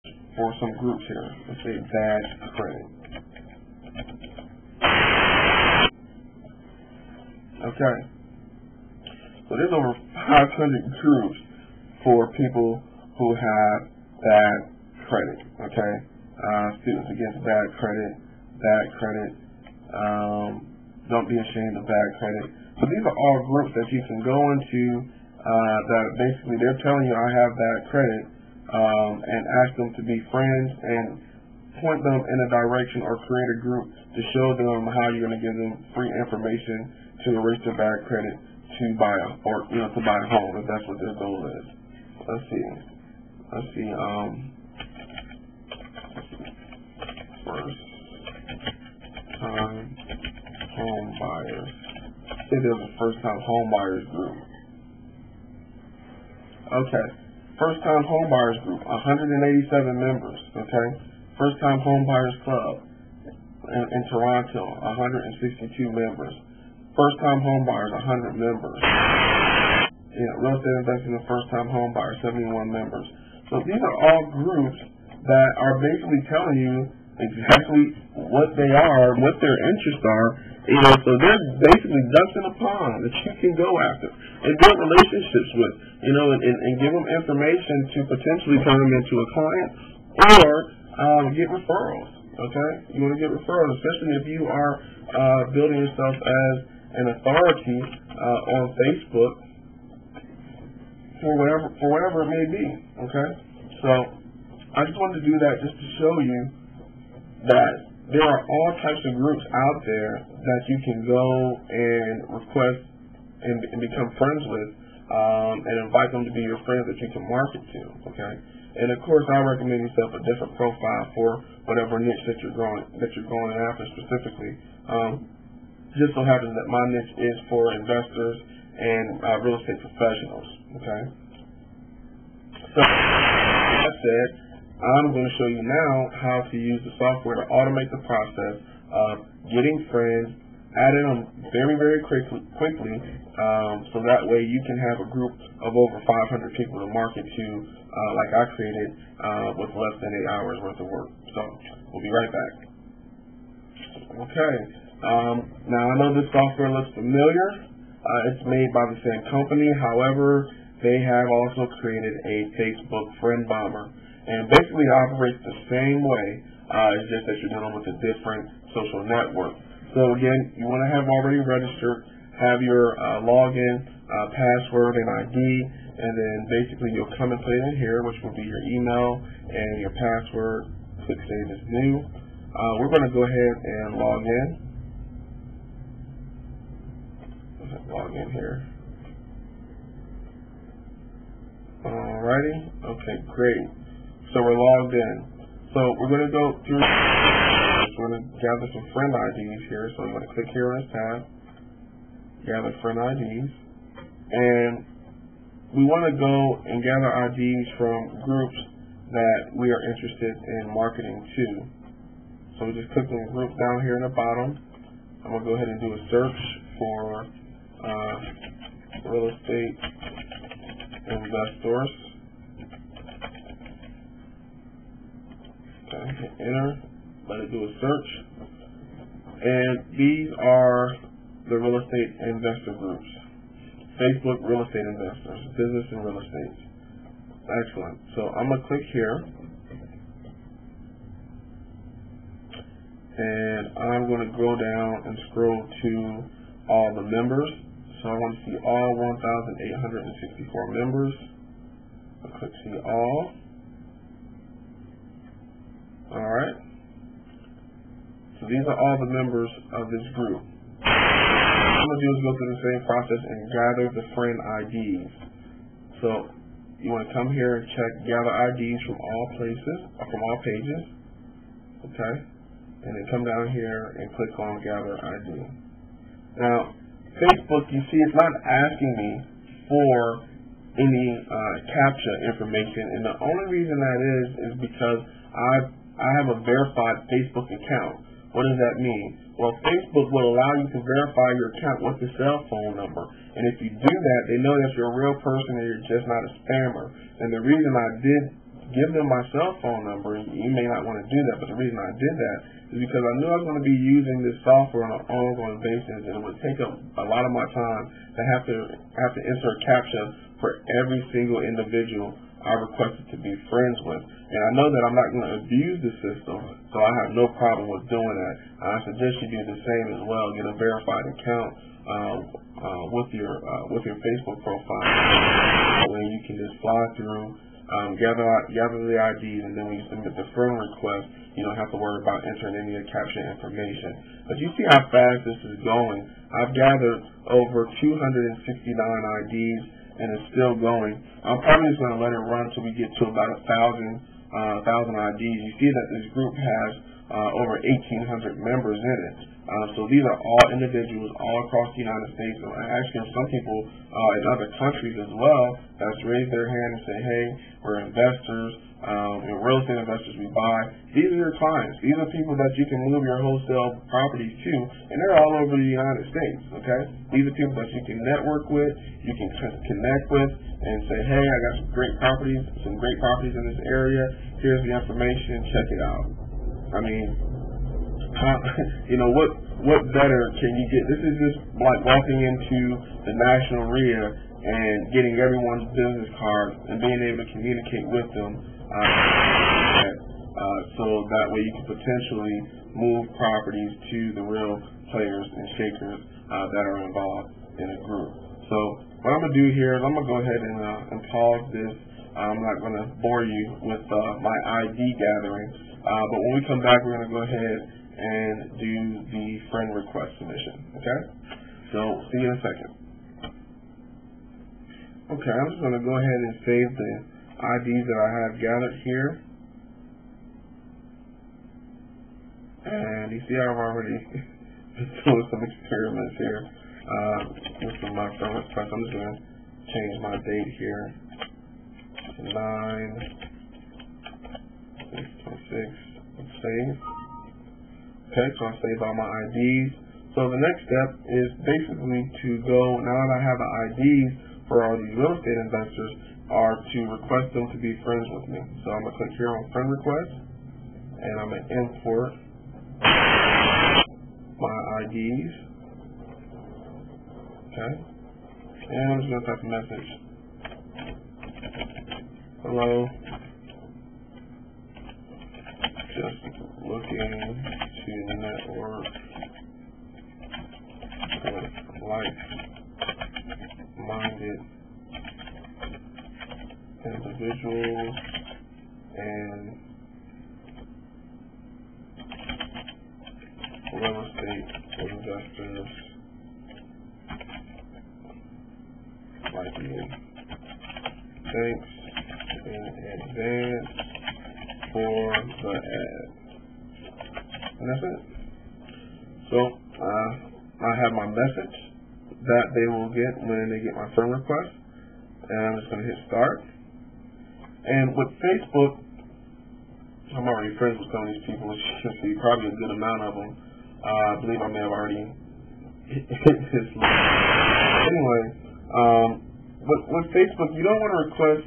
for some groups here. Let's say bad credit. Okay. So there's over 500 groups for people who have bad credit. Okay. Students against bad credit, don't be ashamed of bad credit. So these are all groups that you can go into that basically they're telling you I have bad credit, and ask them to be friends and point them in a direction or create a group to show them how you're going to give them free information to erase their bad credit to buy a home if that's what their goal is. Let's see. First time home buyers. Say there's a first time home buyers group. Okay. First time home buyers group, 187 members. Okay. First time home buyers club in Toronto, 162 members. First time home buyers, 100 members. Real estate investing in first time home buyers, 71 members. So these are all groups that are basically telling you exactly what they are, what their interests are. So they're basically ducks in a pond that you can go after and build relationships with, and give them information to potentially turn them into a client or get referrals. Okay, you want to get referrals, especially if you are building yourself as an authority on Facebook for whatever it may be. Okay, so I just wanted to do that just to show you that there are all types of groups out there that you can go and request and become friends with, and invite them to be your friends that you can market to. Okay, and of course I recommend you set up a different profile for whatever niche that you're going after specifically. Just so happens that my niche is for investors and real estate professionals. Okay, so that said, I'm going to show you now how to use the software to automate the process of getting friends, adding them very, very quickly, so that way you can have a group of over 500 people to market to, like I created, with less than 8 hours worth of work. So we'll be right back. Okay. Now I know this software looks familiar. It's made by the same company. However, they have also created a Facebook friend bomber. And basically it operates the same way, it's just that you're dealing with a different social network. So again, you want to have already registered, have your login, password, and ID, and then basically you'll come and put it in here, which will be your email and your password. Click Save as New. We're going to go ahead and log in. Log in here. Alrighty. Okay, great. So we're logged in. So we're going to go through, we're going to gather some friend IDs here. So I'm going to click here on this tab, gather friend IDs. And we want to go and gather IDs from groups that we are interested in marketing to. So we just click on the group down here in the bottom. I'm going to go ahead and do a search for real estate investors. Okay, hit enter, let it do a search, and these are the real estate investor groups. Facebook real estate investors, business and real estate. Excellent. So I'm going to click here, and I'm going to go down and scroll to all the members. So I want to see all 1,864 members. I'll click see all. Alright, so these are all the members of this group. What I'm going to do is go through the same process and gather the friend IDs. So you want to come here and check gather IDs from all places, or from all pages. Okay, and then come down here and click on gather ID. Now, Facebook, you see, it's not asking me for any CAPTCHA information, and the only reason that is because I have a verified Facebook account. What does that mean? Well, Facebook will allow you to verify your account with the cell phone number. And if you do that, they know that you're a real person and you're just not a spammer. And the reason I did give them my cell phone number. You may not want to do that, but the reason I did that is because I knew I was going to be using this software on an ongoing basis, and it would take up a lot of my time to have to enter a CAPTCHA for every single individual I requested to be friends with. And I know that I'm not going to abuse the system, so I have no problem with doing that. I suggest you do the same as well. Get a verified account with your Facebook profile, where you can just fly through, gather the IDs, and then when you submit the friend request, you don't have to worry about entering any of the CAPTCHA information. But you see how fast this is going. I've gathered over 269 IDs, and it's still going. I'm probably just going to let it run until we get to about 1,000 IDs. You see that this group has over 1,800 members in it. So these are all individuals all across the United States, and actually some people in other countries as well that's raised their hand and say, hey, we're investors, we're real estate investors, we buy. These are your clients. These are people that you can move your wholesale properties to, and they're all over the United States, okay? These are people that you can network with, you can connect with, and say, hey, I got some great properties in this area. Here's the information, check it out. I mean, what better can you get? This is just like walking into the National RIA and getting everyone's business card and being able to communicate with them, so that way you can potentially move properties to the real players and shakers that are involved in a group. So what I'm going to do here is I'm going to go ahead and pause this. I'm not going to bore you with my ID gathering, but when we come back, we're going to go ahead and do the friend request submission, okay? So, see you in a second. Okay, I'm just going to go ahead and save the IDs that I have gathered here. And you see I've already been doing some experiments here with my friend request. I'm just going to change my date here to 9/6/26. Let's save. Okay, so I saved all my IDs. So the next step is basically to go, now that I have the IDs for all these real estate investors, are to request them to be friends with me. So I'm going to click here on friend request, and I'm going to import my IDs. Okay, and I'm just going to type a message. Hello, just looking to network with like-minded individuals and real estate investors like you. Thanks in advance for the ad. And that's it. So I have my message that they will get when they get my friend request, and I'm just going to hit start. And with Facebook, I'm already friends with some of these people. As you can see, probably a good amount of them. I believe I may have already hit this limit. Anyway, with Facebook, you don't want to request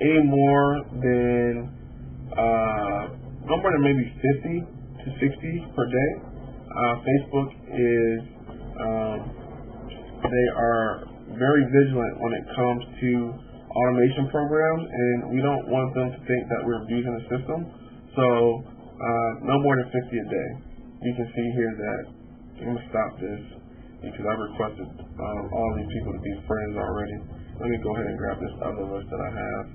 any more than maybe 50 to 60 per day. Facebook is, they are very vigilant when it comes to automation programs, and we don't want them to think that we're abusing the system. So no more than 50 a day. You can see here that I'm going to stop this because I've requested all these people to be friends already. Let me go ahead and grab this other list that I have.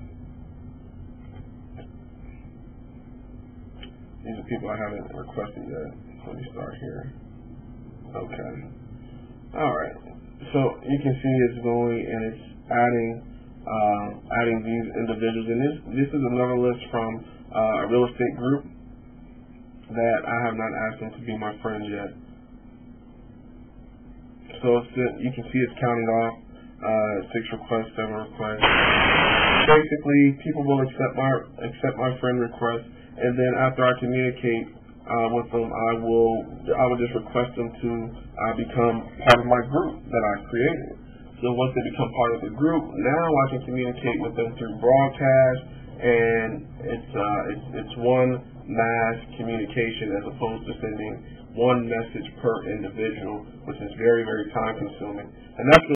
These are people I haven't requested yet. Let me start here. Okay. Alright. So you can see it's going and it's adding these individuals. And this is another list from a real estate group that I have not asked them to be my friends yet. So you can see it's counting off 6 requests, 7 requests. Basically, people will accept my friend request, and then after I communicate with them, I will just request them to become part of my group that I created. So once they become part of the group, now I can communicate with them through broadcast and it's one mass communication as opposed to sending one message per individual, which is very, very time consuming. And that's